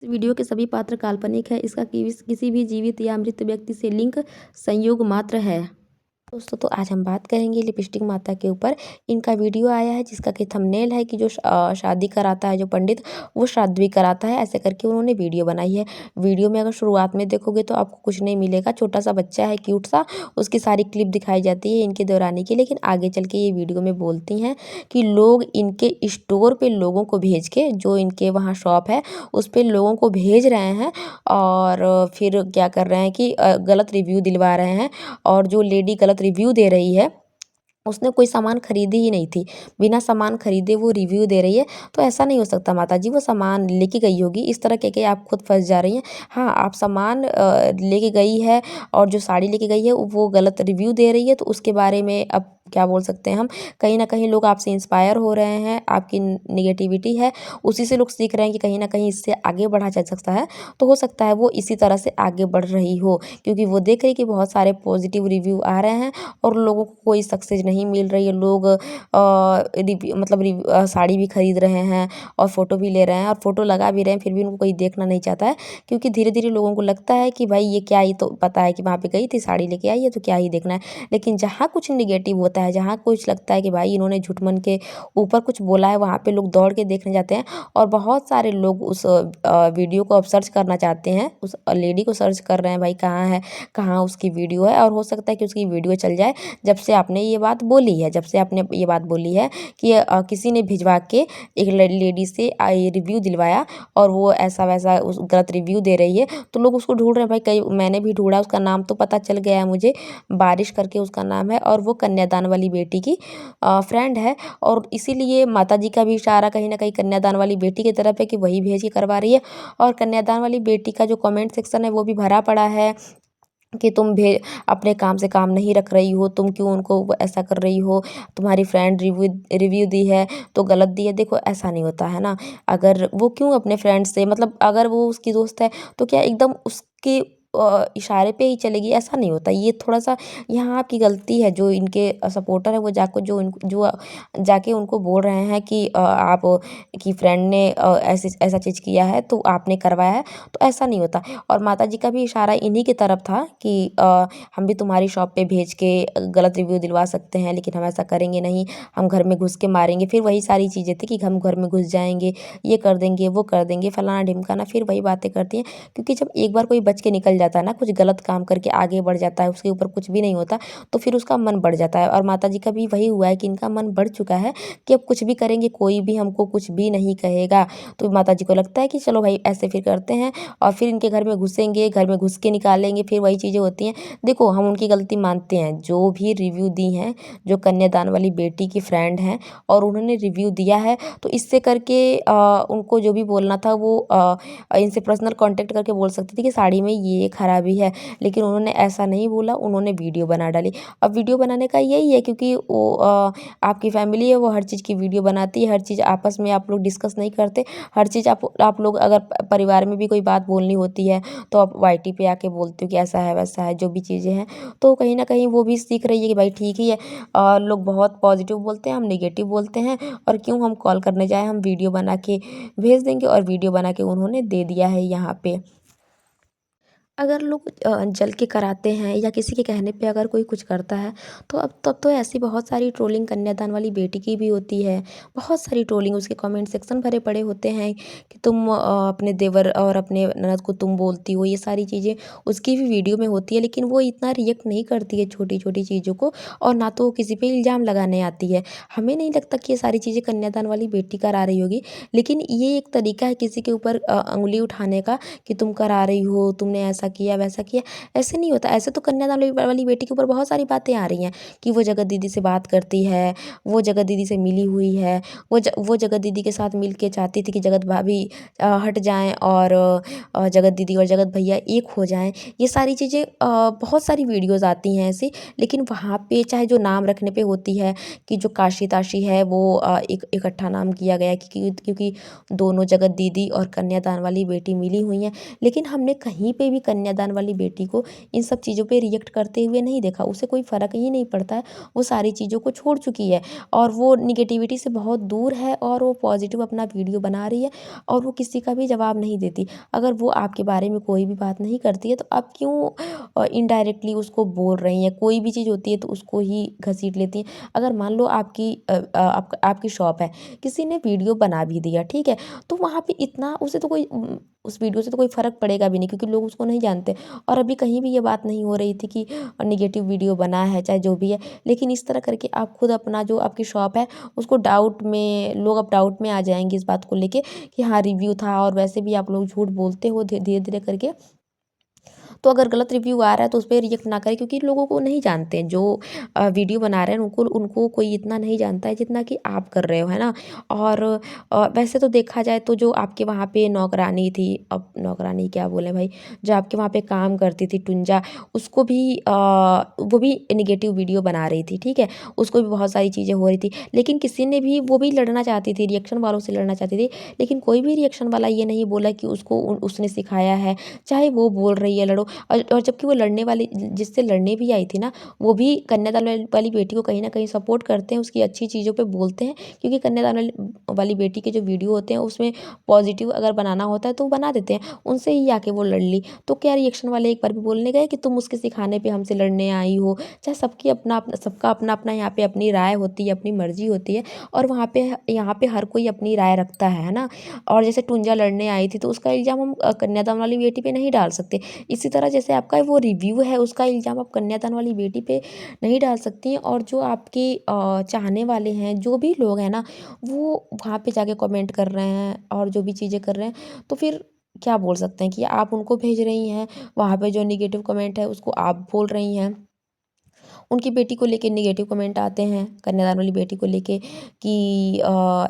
Video के सभी पात्र काल्पनिक हैं। इसका किसी भी जीवित या मृत व्यक्ति से लिंक संयोग मात्र है। दोस्तों, तो आज हम बात करेंगे लिपस्टिक माता के ऊपर। इनका वीडियो आया है जिसका कि थंबनेल है कि जो शादी कराता है जो पंडित, वो श्राद्ध भी कराता है, ऐसे करके उन्होंने वीडियो बनाई है। वीडियो में अगर शुरुआत में देखोगे तो आपको कुछ नहीं मिलेगा, छोटा सा बच्चा है क्यूट सा, उसकी सारी क्लिप दिखाई जाती है इनके दौरानी की। लेकिन आगे चल के ये वीडियो में बोलती हैं कि लोग इनके स्टोर पे लोगों को भेज के, जो इनके वहाँ शॉप है उस पर लोगों को भेज रहे हैं और फिर क्या कर रहे हैं कि गलत रिव्यू दिलवा रहे हैं। और जो लेडी गलत रिव्यू दे रही है उसने कोई सामान खरीदी ही नहीं थी, बिना सामान खरीदे वो रिव्यू दे रही है। तो ऐसा नहीं हो सकता माता जी, वो सामान लेके गई होगी, इस तरह कह के आप खुद फंस जा रही हैं। हाँ, आप सामान लेके गई है और जो साड़ी लेके गई है वो गलत रिव्यू दे रही है, तो उसके बारे में अब क्या बोल सकते हैं हम। कहीं ना कहीं लोग आपसे इंस्पायर हो रहे हैं, आपकी निगेटिविटी है उसी से लोग सीख रहे हैं कि कहीं ना कहीं इससे आगे बढ़ा जा सकता है। तो हो सकता है वो इसी तरह से आगे बढ़ रही हो, क्योंकि वो देख रही कि बहुत सारे पॉजिटिव रिव्यू आ रहे हैं और लोगों को कोई सक्सेस नहीं मिल रही है। लोग साड़ी भी खरीद रहे हैं और फ़ोटो भी ले रहे हैं और फ़ोटो लगा भी रहे हैं, फिर भी उनको कोई देखना नहीं चाहता है, क्योंकि धीरे धीरे लोगों को लगता है कि भाई ये क्या, ही तो पता है कि वहाँ पे गई थी, साड़ी लेके आई है, तो क्या ही देखना है। लेकिन जहाँ कुछ निगेटिव होता है, जहाँ कुछ लगता है कि भाई इन्होंने झूठ-मूठ के ऊपर कुछ बोला है, वहाँ पे लोग दौड़ के देखने जाते हैं। और बहुत सारे लोग उस वीडियो को अब सर्च करना चाहते हैं, उस लेडी को सर्च कर रहे हैं, भाई कहाँ है, कहाँ उसकी वीडियो है। और हो सकता है कि उसकी वीडियो चल जाए जब से आपने ये बात बोली है, जब से आपने ये बात बोली है कि किसी ने भिजवा के एक लेडी से रिव्यू दिलवाया और वो ऐसा वैसा उस गलत रिव्यू दे रही है। तो लोग उसको ढूंढ रहे हैं। भाई कई मैंने भी ढूंढा, उसका नाम तो पता चल गया है मुझे, बारिश करके उसका नाम है, और वो कन्यादान वाली बेटी की फ्रेंड है। और इसीलिए माता जी का भी इशारा कहीं ना कहीं कन्यादान वाली बेटी की तरफ है कि वही भेज के करवा रही है। और कन्यादान वाली बेटी का जो कमेंट सेक्शन है वो भी भरा पड़ा है कि तुम भे अपने काम से काम नहीं रख रही हो, तुम क्यों उनको ऐसा कर रही हो, तुम्हारी फ्रेंड रिव्यू रिव्यू दी है तो गलत दी है। देखो ऐसा नहीं होता है ना। अगर वो क्यों अपने फ्रेंड से, मतलब अगर वो उसकी दोस्त है तो क्या एकदम उसके इशारे पे ही चलेगी, ऐसा नहीं होता। ये थोड़ा-सा यहाँ आपकी गलती है। जो इनके सपोर्टर है वो जाके उनको बोल रहे हैं कि आप की फ्रेंड ने ऐसा चीज़ किया है तो आपने करवाया है, तो ऐसा नहीं होता। और माताजी का भी इशारा इन्हीं की तरफ था कि हम भी तुम्हारी शॉप पे भेज के गलत रिव्यू दिलवा सकते हैं, लेकिन हम ऐसा करेंगे नहीं, हम घर में घुस के मारेंगे। फिर वही सारी चीज़ें थी कि हम घर में घुस जाएंगे, ये कर देंगे, वो कर देंगे, फलाना ढिमकाना, फिर वही बातें करती हैं। क्योंकि जब एक बार कोई बच के निकल जाता है ना, कुछ गलत काम करके आगे बढ़ जाता है, उसके ऊपर कुछ भी नहीं होता, तो फिर उसका मन बढ़ जाता है। और माताजी का भी वही हुआ है कि इनका मन बढ़ चुका है कि अब कुछ भी करेंगे, कोई भी हमको कुछ भी नहीं कहेगा। तो माताजी को लगता है कि चलो भाई ऐसे फिर करते हैं, और फिर इनके घर में घुसेंगे, घर में घुस के निकालेंगे, फिर वही चीज़ें होती हैं। देखो हम उनकी गलती मानते हैं, जो भी रिव्यू दी हैं, जो कन्यादान वाली बेटी की फ्रेंड हैं और उन्होंने रिव्यू दिया है, तो इससे करके उनको जो भी बोलना था वो इनसे पर्सनल कांटेक्ट करके बोल सकती थी कि साड़ी में ये खराबी है, लेकिन उन्होंने ऐसा नहीं बोला, उन्होंने वीडियो बना डाली। अब वीडियो बनाने का यही है, क्योंकि वो आपकी फैमिली है, वो हर चीज़ की वीडियो बनाती है, हर चीज़ आपस में आप लोग डिस्कस नहीं करते। हर चीज़ आप लोग अगर परिवार में भी कोई बात बोलनी होती है तो आप वाईटी पे आके बोलते हो कि ऐसा है वैसा है, जो भी चीज़ें हैं। तो कहीं ना कहीं वो भी सीख रही है कि भाई ठीक ही है, लोग बहुत पॉजिटिव बोलते हैं, हम नेगेटिव बोलते हैं, और क्यों हम कॉल करने जाए, हम वीडियो बना के भेज देंगे। और वीडियो बना के उन्होंने दे दिया है यहाँ पे। अगर लोग जल के कराते हैं या किसी के कहने पे अगर कोई कुछ करता है, तो अब तब तो ऐसी बहुत सारी ट्रोलिंग कन्यादान वाली बेटी की भी होती है। बहुत सारी ट्रोलिंग, उसके कमेंट सेक्शन भरे पड़े होते हैं कि तुम अपने देवर और अपने ननद को तुम बोलती हो, ये सारी चीज़ें उसकी भी वीडियो में होती है। लेकिन वो इतना रिएक्ट नहीं करती है छोटी छोटी चीज़ों को, और ना तो वो किसी पे इल्ज़ाम लगाने आती है। हमें नहीं लगता कि ये सारी चीज़ें कन्यादान वाली बेटी करा रही होगी, लेकिन ये एक तरीका है किसी के ऊपर उंगली उठाने का कि तुम करा रही हो, तुमने ऐसा किया वैसा किया। ऐसे नहीं होता। ऐसे तो कन्यादान वाली बेटी के ऊपर बहुत सारी बातें आ रही हैं कि वो जगत दीदी से बात करती है, वो जगत दीदी से मिली हुई है, वो जगत दीदी के साथ मिल के चाहती थी कि जगत भाभी हट जाएँ और जगत दीदी और जगत भैया एक हो जाएँ। ये सारी चीज़ें बहुत सारी वीडियोज़ आती हैं ऐसी। लेकिन वहाँ पे चाहे जो नाम रखने पे होती है कि जो काशी-ताशी है वो एक इकट्ठा नाम किया गया है, क्योंकि दोनों जगत दीदी और कन्यादान वाली बेटी मिली हुई हैं। लेकिन हमने कहीं पे भी कन्यादान वाली बेटी को इन सब चीज़ों पे रिएक्ट करते हुए नहीं देखा, उसे कोई फ़र्क ही नहीं पड़ता है। वो सारी चीज़ों को छोड़ चुकी है और वो नेगेटिविटी से बहुत दूर है और वो पॉजिटिव अपना वीडियो बना रही है और वो किसी का भी जवाब नहीं देती। अगर वो आपके बारे में कोई भी बात नहीं करती है तो आप क्यों इनडायरेक्टली उसको बोल रही हैं? कोई भी चीज़ होती है तो उसको ही घसीट लेती हैं। अगर मान लो आपकी शॉप है, किसी ने वीडियो बना भी दिया, ठीक है? तो वहाँ पे इतना उसे तो कोई उस वीडियो से तो कोई फ़र्क पड़ेगा भी नहीं क्योंकि लोग उसको नहीं जानते और अभी कहीं भी ये बात नहीं हो रही थी कि नेगेटिव वीडियो बना है, चाहे जो भी है। लेकिन इस तरह करके आप खुद अपना जो आपकी शॉप है, उसको डाउट में लोग अब डाउट में आ जाएँगे इस बात को लेके कि हाँ, रिव्यू था और वैसे भी आप लोग झूठ बोलते हो धीरे-धीरे करके। तो अगर गलत रिव्यू आ रहा है तो उसपे रिएक्ट ना करें क्योंकि लोगों को नहीं जानते हैं जो वीडियो बना रहे हैं उनको उनको कोई इतना नहीं जानता है जितना कि आप कर रहे हो, है ना? और वैसे तो देखा जाए तो जो आपके वहाँ पे नौकरानी थी, अब नौकरानी क्या बोले भाई, जो आपके वहाँ पे काम करती थी टुंजा, उसको भी वो भी नेगेटिव वीडियो बना रही थी, ठीक है? उसको भी बहुत सारी चीज़ें हो रही थी, लेकिन किसी ने भी वो भी लड़ना चाहती थी, रिएक्शन वालों से लड़ना चाहती थी, लेकिन कोई भी रिएक्शन वाला ये नहीं बोला कि उसको उसने सिखाया है, चाहे वो बोल रही है लड़ो। और जबकि वो लड़ने वाली जिससे लड़ने भी आई थी ना, वो भी कन्यादान वाली बेटी को कहीं न कहीं सपोर्ट करते हैं, उसकी अच्छी चीज़ों पे बोलते हैं क्योंकि कन्यादान वाली बेटी के जो वीडियो होते हैं उसमें पॉजिटिव अगर बनाना होता है तो वो बना देते हैं। उनसे ही आके वो लड़ ली। तो क्या रिएक्शन वाले एक बार भी बोलने गए कि तुम उसके सिखाने पे हमसे लड़ने आई हो? चाहे सबका अपना-अपना यहाँ पे अपनी राय होती है, अपनी मर्ज़ी होती है और वहाँ पे यहाँ पे हर कोई अपनी राय रखता है ना? और जैसे टुंजा लड़ने आई थी तो उसका इल्ज़ाम हम कन्यादान वाली बेटी पे नहीं डाल सकते। इसी तरह जैसे आपका वो रिव्यू है उसका इल्ज़ाम आप कन्यादान वाली बेटी पे नहीं डाल सकती हैं और जो आपके चाहने वाले हैं, जो भी लोग हैं ना, वो वहाँ पे जाके कमेंट कर रहे हैं और जो भी चीज़ें कर रहे हैं, तो फिर क्या बोल सकते हैं कि आप उनको भेज रही हैं, वहाँ पे जो नेगेटिव कमेंट है उसको आप बोल रही हैं। उनकी बेटी को लेके नेगेटिव कमेंट आते हैं, कन्यादान वाली बेटी को लेके कि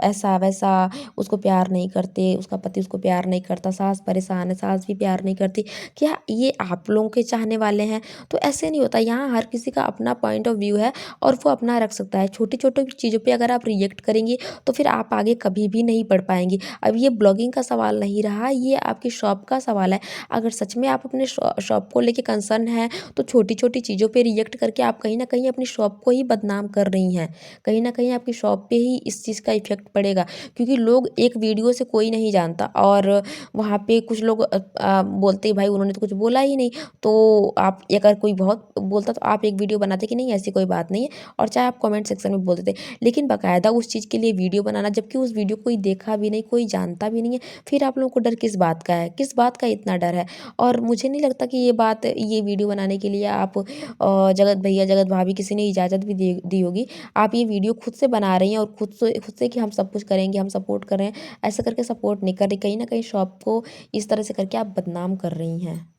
ऐसा-वैसा, उसको प्यार नहीं करते, उसका पति उसको प्यार नहीं करता, सास परेशान है, सास भी प्यार नहीं करती। क्या ये आप लोगों के चाहने वाले हैं? तो ऐसे नहीं होता, यहाँ हर किसी का अपना पॉइंट ऑफ व्यू है और वो अपना रख सकता है। छोटी-छोटी चीज़ों पे अगर आप रिएक्ट करेंगी, तो फिर आप आगे कभी भी नहीं बढ़ पाएँगी। अब ये ब्लॉगिंग का सवाल नहीं रहा, ये आपकी शॉप का सवाल है। अगर सच में आप अपने शॉप को लेके कंसर्न हैं, तो छोटी-छोटी चीज़ों पे रिएक्ट करके आप कहीं न कहीं अपनी शॉप को ही बदनाम कर रही हैं। कहीं न कहीं आपकी शॉप पे ही इस चीज़ का इफ़ेक्ट पड़ेगा क्योंकि लोग एक वीडियो से कोई नहीं जानता और वहाँ पे कुछ लोग बोलते हैं भाई उन्होंने तो कुछ बोला ही नहीं, तो आप अगर कोई बहुत बोलता तो आप एक वीडियो बनाते कि नहीं ऐसी कोई बात नहीं है और चाहे आप कमेंट सेक्शन में बोल देते। लेकिन बाकायदा उस चीज़ के लिए वीडियो बनाना जबकि उस वीडियो को कोई देखा भी नहीं, कोई जानता भी नहीं है, फिर आप लोगों को डर किस बात का है? किस बात का इतना डर है? और मुझे नहीं लगता कि ये वीडियो बनाने के लिए आप जगत भैया, जगत भाभी किसी ने इजाज़त भी दी होगी। आप ये वीडियो खुद से बना रही हैं और खुद से कि हम सब कुछ करेंगे, हम सपोर्ट कर रहे हैं, ऐसा करके सपोर्ट नहीं कर रही। कहीं न कहीं शॉप को इस तरह से करके आप बदनाम कर रही हैं।